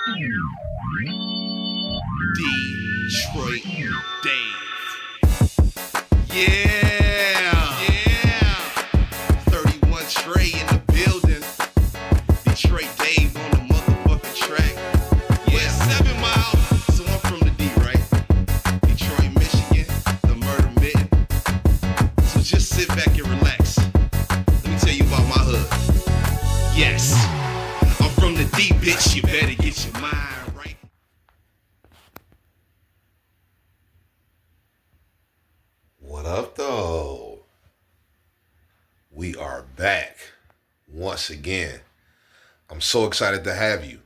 Detroit Dave. Yeah. 31 Trey in the building. Detroit Dave on the motherfucking track. Yeah, 7 Mile. So I'm from the D, right? Detroit, Michigan, the murder mitten. So just sit back and relax. Let me tell you about my hood. Yes, I'm from the D, bitch. You better get your mind right. What up, though? We are back once again. I'm so excited to have you.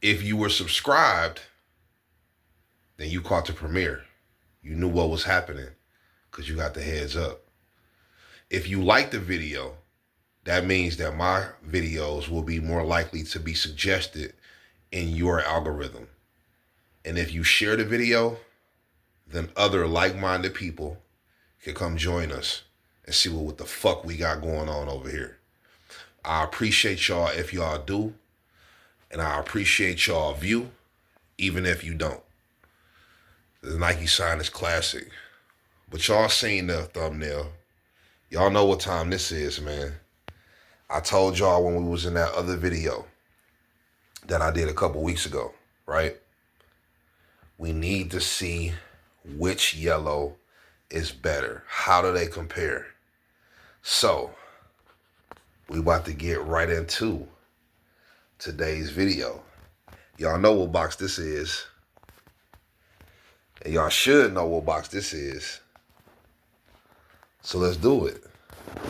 If you were subscribed, then you caught the premiere. You knew what was happening because you got the heads up. If you like the video, that means that my videos will be more likely to be suggested in your algorithm. And if you share the video, then other like-minded people can come join us and see what the fuck we got going on over here. I appreciate y'all if y'all do, and I appreciate y'all view, even if you don't. The Nike sign is classic. But y'all seen the thumbnail. Y'all know what time this is, man. I told y'all when we was in that other video that I did a couple weeks ago, right? We need to see which yellow is better. How do they compare? So, we about to get right into today's video. Y'all know what box this is. And y'all should know what box this is. So let's do it,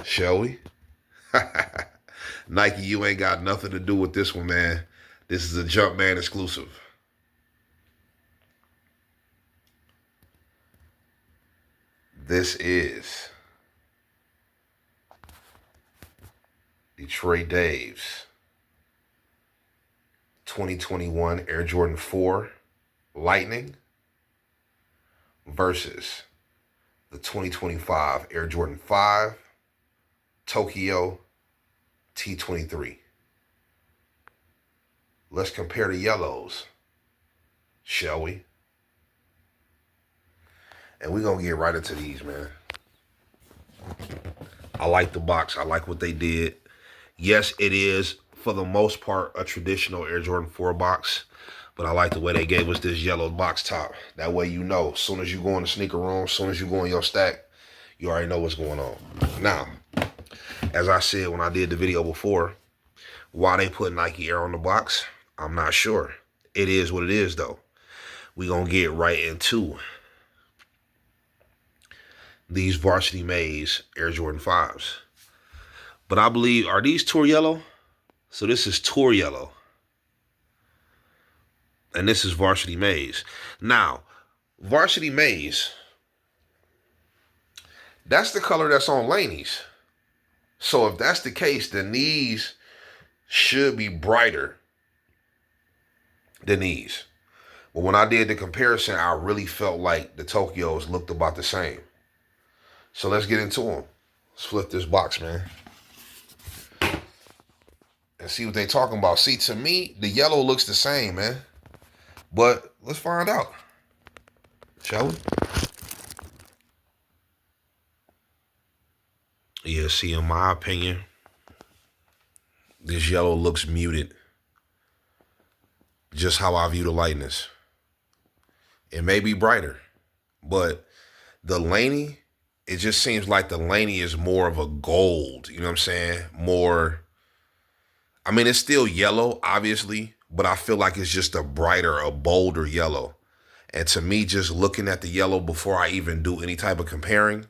shall we? Nike, you ain't got nothing to do with this one, man. This is a Jumpman exclusive. This is Detroit Dave's 2021 Air Jordan 4 Lightning versus the 2025 Air Jordan 5 Tokyo T23. Let's compare the yellows, shall we? And we're going to get right into these, man. I like the box. I like what they did. Yes, it is, for the most part, a traditional Air Jordan 4 box. But I like the way they gave us this yellow box top. That way you know, as soon as you go in the sneaker room, as soon as you go in your stack, you already know what's going on. Now, as I said when I did the video before, why they put Nike Air on the box, I'm not sure. It is what it is, though. We're going to get right into these Varsity Maze Air Jordan 5s. But I believe, are these Tour Yellow? So this is Tour Yellow. And this is Varsity Maze. Now, Varsity Maze, that's the color that's on Laney's. So if that's the case, then these should be brighter than these. But when I did the comparison, I really felt like the Tokyos looked about the same. So let's get into them. Let's flip this box, man. And see what they talking about. See, to me, the yellow looks the same, man. But let's find out. Shall we? Yeah, see, in my opinion, this yellow looks muted. Just how I view the lightness. It may be brighter, but the Laney, it just seems like the Laney is more of a gold. You know what I'm saying? More, I mean, it's still yellow, obviously, but I feel like it's just a brighter, a bolder yellow. And to me, just looking at the yellow before I even do any type of comparing,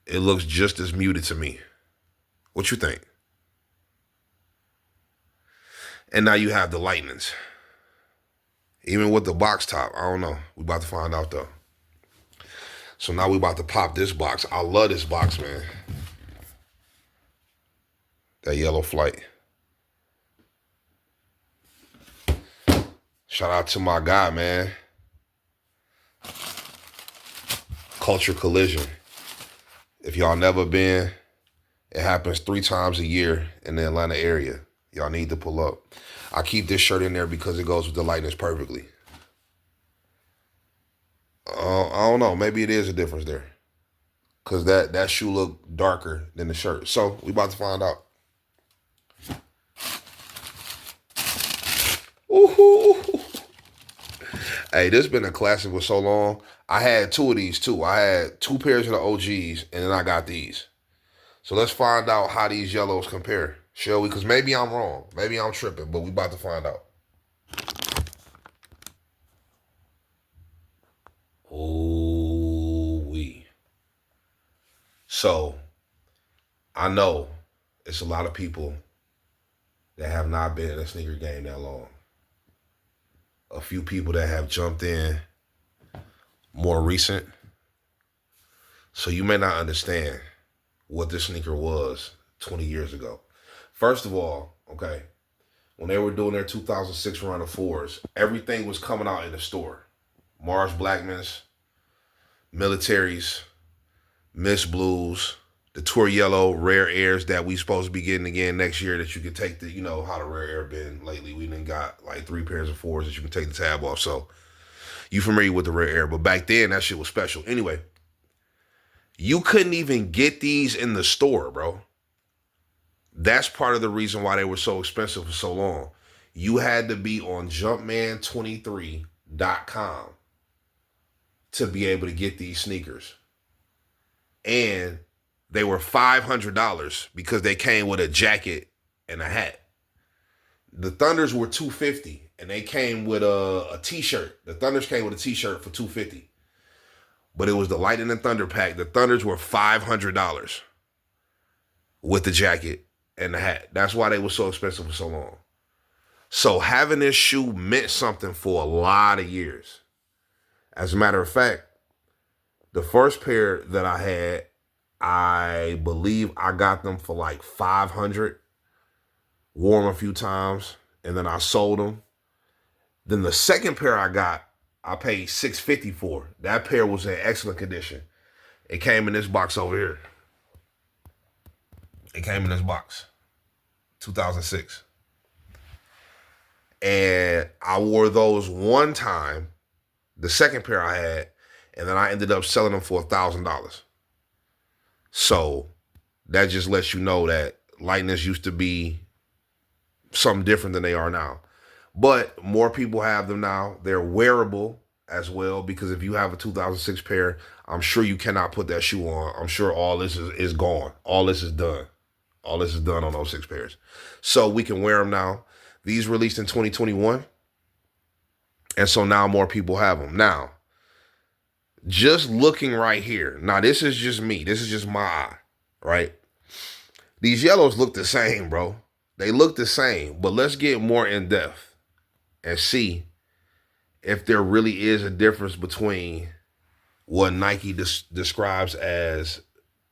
it looks just as muted to me. What you think? And now you have the lightnings. Even with the box top, I don't know. We about to find out, though. So now we about to pop this box. I love this box, man. That yellow flight. Shout out to my guy, man. Culture Collision. If y'all never been, it happens 3 times a year in the Atlanta area. Y'all need to pull up. I keep this shirt in there because it goes with the lightness perfectly. I don't know. Maybe it is a difference there. Because that shoe look darker than the shirt. So we about to find out. Ooh. Hey, this has been a classic for so long. I had two of these too. I had two pairs of the OGs, and then I got these. So let's find out how these yellows compare, shall we? Because maybe I'm wrong. Maybe I'm tripping, but we about to find out. Ooh-wee. So, I know it's a lot of people that have not been in a sneaker game that long. A few people that have jumped in more recent. So you may not understand what this sneaker was 20 years ago. First of all, okay, when they were doing their 2006 run of fours, everything was coming out in the store. Mars Blackmans, Militaries, Miss Blues, the Tour Yellow, Rare Airs that we supposed to be getting again next year that you can take the, you know, how the Rare Air been lately. We done got like 3 pairs of fours that you can take the tab off. So you familiar with the Rare Air, but back then that shit was special. Anyway, you couldn't even get these in the store, bro. That's part of the reason why they were so expensive for so long. You had to be on Jumpman23.com to be able to get these sneakers. And they were $500 because they came with a jacket and a hat. The Thunders were $250 and they came with a t-shirt. The Thunders came with a t-shirt for $250. But it was the Lightning and Thunder pack. The Thunders were $500 with the jacket and the hat. That's why they were so expensive for so long. So having this shoe meant something for a lot of years. As a matter of fact, the first pair that I had, I believe I got them for like $500, wore them a few times, and then I sold them. Then the second pair I got, I paid $650 for. That pair was in excellent condition. It came in this box over here. It came in this box, 2006. And I wore those one time, the second pair I had, and then I ended up selling them for $1,000. So that just lets you know that Lightnings used to be something different than they are now. But more people have them now. They're wearable as well, because if you have a 2006 pair, I'm sure you cannot put that shoe on. I'm sure all this is gone. All this is done. All this is done on those 6 pairs. So we can wear them now. These released in 2021. And so now more people have them. Now, just looking right here. Now, this is just me. This is just my eye, right? These yellows look the same, bro. They look the same. But let's get more in depth and see if there really is a difference between what Nike describes as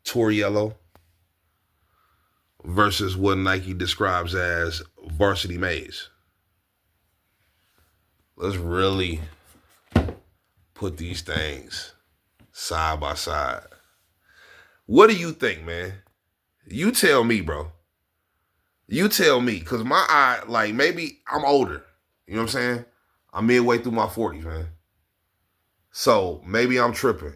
Tour Yellow versus what Nike describes as Varsity Maze. Let's really put these things side by side. What do you think, man? You tell me, bro. You tell me, because my eye, like, maybe I'm older. You know what I'm saying? I'm midway through my 40s, man. So maybe I'm tripping.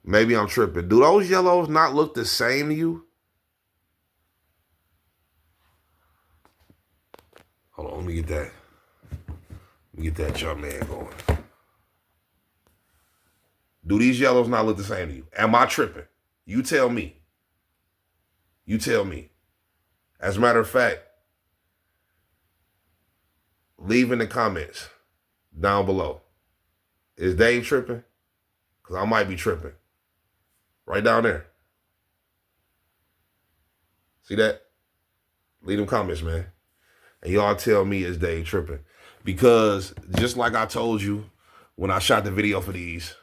Maybe I'm tripping. Do those yellows not look the same to you? Hold on, let me get that. Let me get that Jumpman going. Do these yellows not look the same to you? Am I tripping? You tell me. You tell me. As a matter of fact, leave in the comments down below. Is Dave tripping? Because I might be tripping. Right down there. See that? Leave them comments, man. And y'all tell me, is Dave tripping? Because just like I told you when I shot the video for these,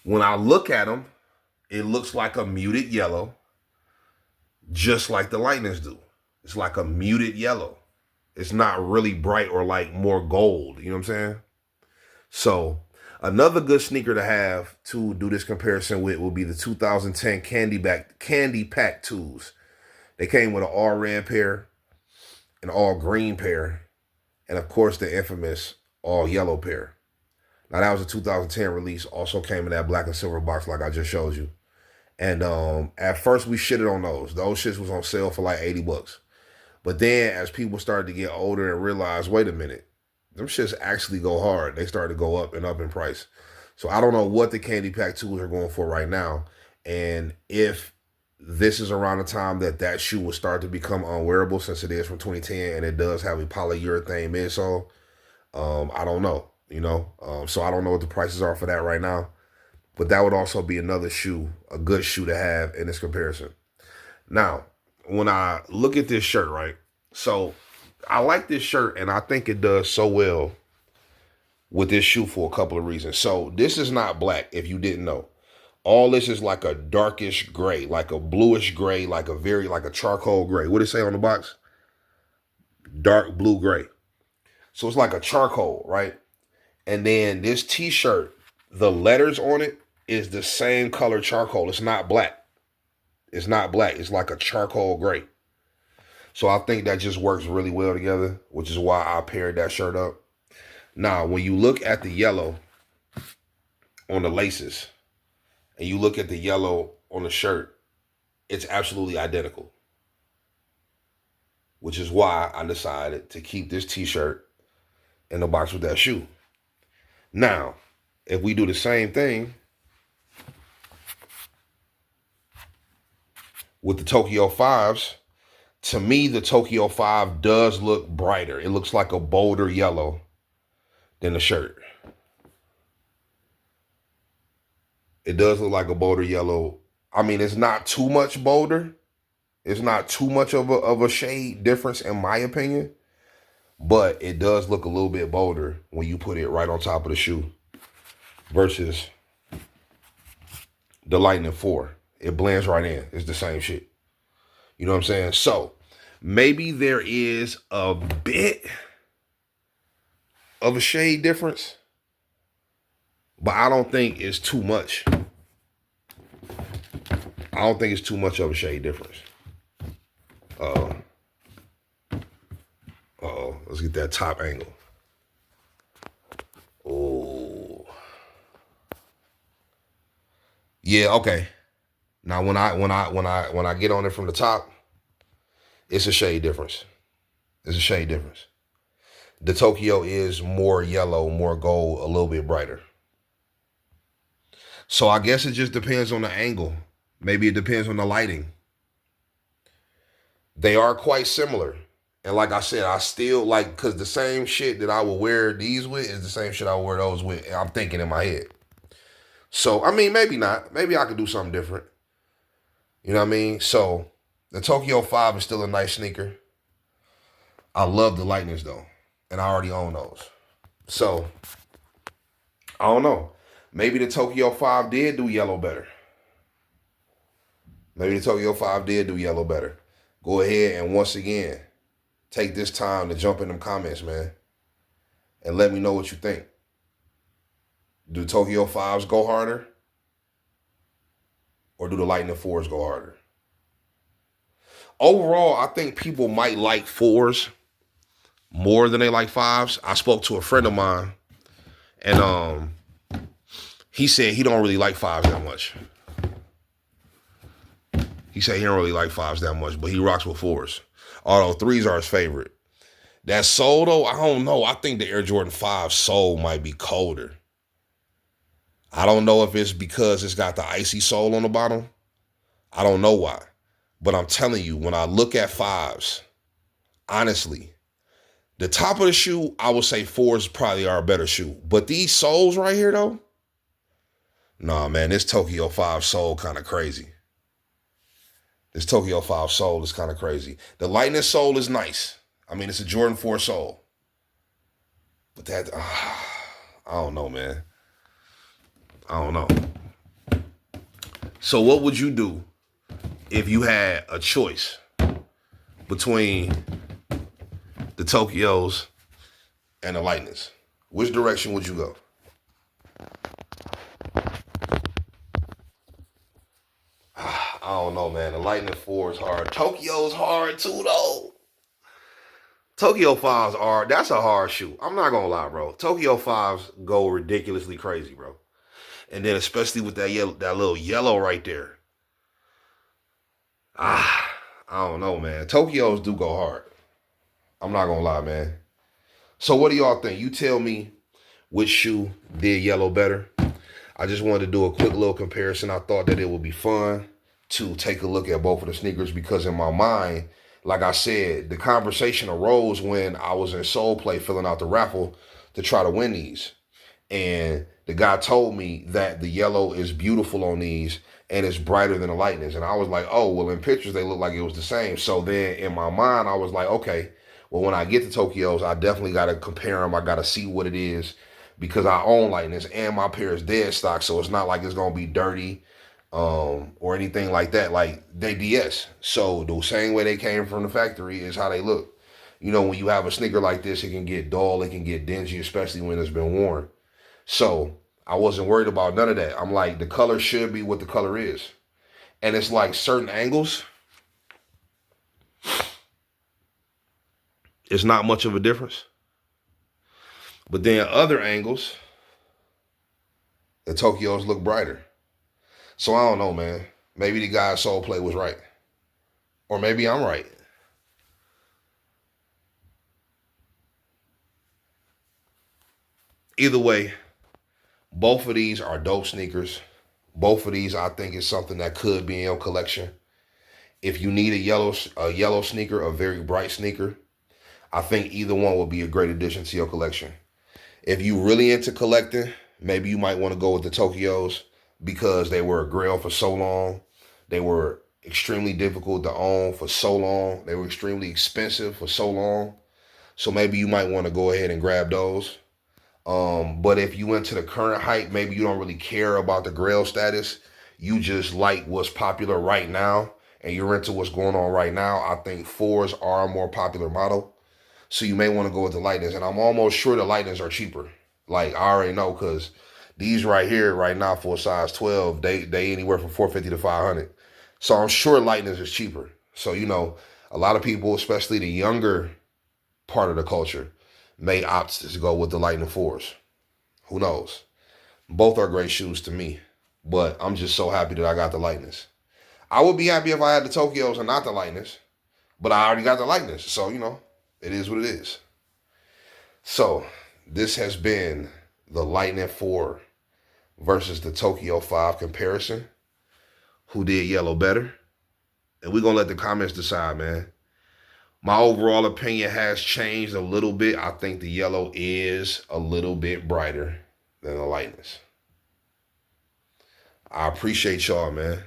when I look at them, it looks like a muted yellow, just like the Lightnings do. It's like a muted yellow. It's not really bright or like more gold. You know what I'm saying? So another good sneaker to have to do this comparison with will be the 2010 Candy Pack 2s. They came with an all red pair, an all green pair, and of course the infamous all yellow pair. Now that was a 2010 release. Also came in that black and silver box like I just showed you. And at first we shitted on those. Those shits was on sale for like 80 bucks. But then as people started to get older and realize, wait a minute, them shits actually go hard. They started to go up and up in price. So I don't know what the Candy Pack 2s are going for right now. And if this is around the time that shoe will start to become unwearable, since it is from 2010 and it does have a polyurethane midsole, I don't know, so I don't know what the prices are for that right now. But that would also be another shoe, a good shoe to have in this comparison. Now, when I look at this shirt, right? So I like this shirt and I think it does so well with this shoe for a couple of reasons. So this is not black, if you didn't know. All this is like a darkish gray, like a bluish gray, like a charcoal gray. What did it say on the box? Dark blue gray. So it's like a charcoal, right? And then this t-shirt, the letters on it is the same color charcoal. It's not black. It's not black. It's like a charcoal gray. So I think that just works really well together, which is why I paired that shirt up. Now, when you look at the yellow on the laces and you look at the yellow on the shirt, it's absolutely identical, which is why I decided to keep this t-shirt in the box with that shoe. Now, if we do the same thing with the Tokyo 5s, to me, the Tokyo 5 does look brighter. It looks like a bolder yellow than the shirt. It does look like a bolder yellow. I mean, it's not too much bolder. It's not too much of a shade difference in my opinion. But it does look a little bit bolder when you put it right on top of the shoe versus the Lightning 4. It blends right in. It's the same shit. You know what I'm saying? So maybe there is a bit of a shade difference, but I don't think it's too much. I don't think it's too much of a shade difference. Let's get that top angle. Oh. Yeah, okay. Now when I get on it from the top, it's a shade difference. It's a shade difference. The Tokyo is more yellow, more gold, a little bit brighter. So I guess it just depends on the angle. Maybe it depends on the lighting. They are quite similar. And like I said, I still like, because the same shit that I would wear these with is the same shit I would wear those with. And I'm thinking in my head. So, I mean, maybe not. Maybe I could do something different. You know what I mean? So, the Tokyo 5 is still a nice sneaker. I love the Lightnings, though. And I already own those. So, I don't know. Maybe the Tokyo 5 did do yellow better. Maybe the Tokyo 5 did do yellow better. Go ahead and once again, take this time to jump in them comments, man. And let me know what you think. Do Tokyo 5s go harder? Or do the Lightning 4s go harder? Overall, I think people might like 4s more than they like 5s. I spoke to a friend of mine, and he said he don't really like 5s that much. He said he don't really like 5s that much, but he rocks with 4s. Although 3s are his favorite. That sole, though, I don't know. I think the Air Jordan 5 sole might be colder. I don't know if it's because it's got the icy sole on the bottom. I don't know why. But I'm telling you, when I look at 5s, honestly, the top of the shoe, I would say 4s probably are a better shoe. But these soles right here, though, nah, man, this Tokyo 5 sole kind of crazy. This Tokyo 5 sole is kind of crazy. The Lightning sole is nice. I mean, it's a Jordan 4 sole. But that, I don't know, man. I don't know. So what would you do if you had a choice between the Tokyos and the Lightnings? Which direction would you go? I don't know, man. The Lightning 4 is hard. Tokyo's hard too, though. Tokyo 5s are, that's a hard shoe. I'm not gonna lie, bro. Tokyo 5s go ridiculously crazy, bro. And then especially with that yellow, that little yellow right there. I don't know, man. Tokyos do go hard. I'm not gonna lie, man. So what do y'all think? You tell me which shoe did yellow better. I just wanted to do a quick little comparison. I thought that it would be fun to take a look at both of the sneakers because in my mind, like I said, the conversation arose when I was in Soul Play filling out the raffle to try to win these. And the guy told me that the yellow is beautiful on these and it's brighter than the Lightnings. And I was like, oh, well, in pictures, they look like it was the same. So then in my mind, I was like, okay, well, when I get to Tokyos, I definitely got to compare them. I got to see what it is because I own Lightnings and my pair is dead stock. So it's not like it's going to be dirty or anything like that. Like they DS. So the same way they came from the factory is how they look. You know, when you have a sneaker like this, it can get dull, it can get dingy, especially when it's been worn. So I wasn't worried about none of that. I'm like, the color should be what the color is. And it's like certain angles, it's not much of a difference. But then other angles, the Tokyos look brighter. So I don't know, man. Maybe the guy at Soul Play was right. Or maybe I'm right. Either way, both of these are dope sneakers. Both of these, I think, is something that could be in your collection. If you need a yellow sneaker, a very bright sneaker, I think either one will be a great addition to your collection. If you really into collecting, maybe you might want to go with the Tokyos because they were a grail for so long. They were extremely difficult to own for so long. They were extremely expensive for so long. So maybe you might want to go ahead and grab those. But if you went to the current hype, maybe you don't really care about the Grail status. You just like what's popular right now and you're into what's going on right now. I think 4s are a more popular model. So you may want to go with the Lightnings. And I'm almost sure the Lightnings are cheaper. Like I already know because these right here right now for a size 12, they anywhere from $450 to $500. So I'm sure Lightnings is cheaper. So, you know, a lot of people, especially the younger part of the culture, may opt to go with the Lightning 4s. Who knows? Both are great shoes to me, but I'm just so happy that I got the Lightnings. I would be happy if I had the Tokyos and not the Lightnings, but I already got the Lightnings, so, you know, it is what it is. So, this has been the Lightning 4 versus the Tokyo 5 comparison. Who did yellow better? And we're going to let the comments decide, man. My overall opinion has changed a little bit. I think the yellow is a little bit brighter than the Lightnings. I appreciate y'all, man.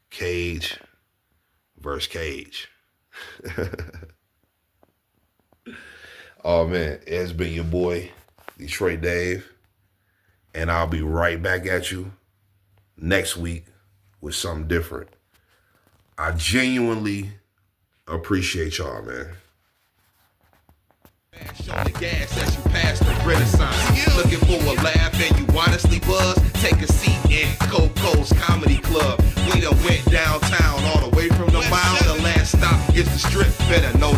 Cage versus Cage. Oh, man. It's been your boy, Detroit Dave. And I'll be right back at you next week with something different. I genuinely appreciate y'all, man. Show the gas as you pass the Renaissance. Looking for a laugh and you honestly buzz. Take a seat in Coco's Comedy Club. We done went downtown all the way from the mile. The last stop is the strip. Better know